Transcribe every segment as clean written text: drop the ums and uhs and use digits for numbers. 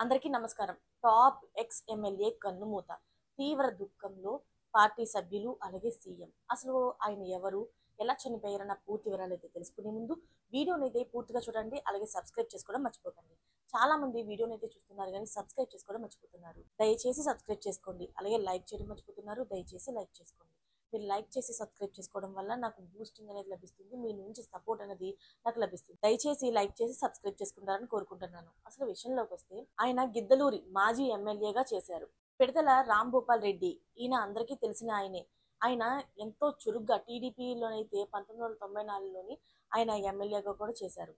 అందరికీ నమస్కారం. Top ex MLA కన్నుమూత. తీవ్ర దుఃఖంలో పార్టీ సభ్యులు అలాగే సీఎం. అసలు ఆయన ఎవరు? ఎలా చనిపోయారన్న పూర్తి వివరాలైతే తెలుసుకునే ముందు వీడియోనైతే పూర్తిగా చూడండి. అలాగే సబ్స్క్రైబ్ చేసుకోవడం మర్చిపోకండి. చాలా మంది వీడియోనైతే చూస్తున్నారు కానీ సబ్స్క్రైబ్ చేసుకోవడం మర్చిపోతున్నారు. దయచేసి సబ్స్క్రైబ్ చేసుకోండి. అలాగే లైక్ చేయడం మర్చిపోతున్నారు. దయచేసి లైక్ చేసుకోండి. మీరు లైక్ చేసి సబ్స్క్రైబ్ చేసుకోవడం వల్ల నాకు బూస్టింగ్ అనేది లభిస్తుంది. మీ నుంచి సపోర్ట్ అనేది నాకు లభిస్తుంది. దయచేసి లైక్ చేసి సబ్స్క్రైబ్ చేసుకుంటారని కోరుకుంటున్నాను. అసలు విషయంలోకి వస్తే ఆయన గిద్దలూరి మాజీ ఎమ్మెల్యేగా చేశారు. పిడతల రాంభూపాల్ రెడ్డి. ఈయన అందరికీ తెలిసిన ఆయనే. ఆయన ఎంతో చురుగ్గా టీడీపీలోనైతే 1994లోని ఆయన ఎమ్మెల్యేగా కూడా చేశారు.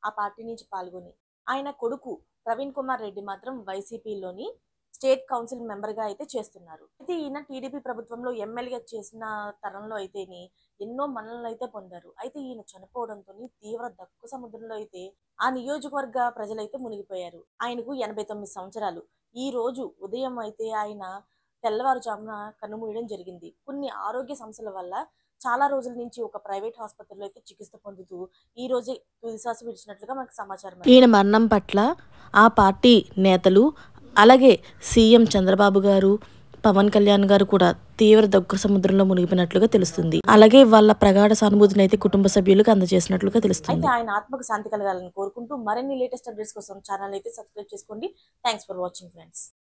ఆ పార్టీ నుంచి పాల్గొని ఆయన కొడుకు ప్రవీణ్ కుమార్ రెడ్డి మాత్రం వైసీపీలోని స్టేట్ కౌన్సిల్ మెంబర్గా అయితే చేస్తున్నారు. అయితే ఈయన టీడీపీ ప్రభుత్వంలో ఎమ్మెల్యేగా చేసిన తరంలో అయితేని ఎన్నో మన్ననలు అయితే పొందారు. అయితే ఈయన చనిపోవడంతో తీవ్ర దక్కు సముద్రంలో అయితే ఆ నియోజకవర్గ ప్రజలైతే మునిగిపోయారు. ఆయనకు 89 సంవత్సరాలు. ఈ రోజు ఉదయం అయితే ఆయన తెల్లవారుజామున కన్నుమూయడం జరిగింది. కొన్ని ఆరోగ్య సమస్యల వల్ల చాలా రోజుల నుంచి ఒక ప్రైవేట్ ఆసుపత్రిలో అయితే చికిత్స పొందుతూ ఈ రోజే తుదిశ్వాస విడిచినట్లుగా మనకు సమాచారం. ఈయన మరణం పట్ల ఆ పార్టీ నేతలు అలాగే సీఎం చంద్రబాబు గారు, పవన్ కళ్యాణ్ గారు కూడా తీవ్ర దగ్గు సముద్రంలో మునిగిపోయినట్లుగా తెలుస్తుంది. అలాగే వాళ్ళ ప్రగాఢ సానుభూతిని అయితే కుటుంబ సభ్యులకు అందజేసినట్లుగా తెలుస్తుంది. అయితే ఆయన ఆత్మకు శాంతి కలగాలని కోరుకుంటూ మరిన్ని లేటెస్ట్ అప్డేట్స్ కోసం ఛానల్ అయితే సబ్స్క్రైబ్ చేసుకోండి. Thanks for watching friends.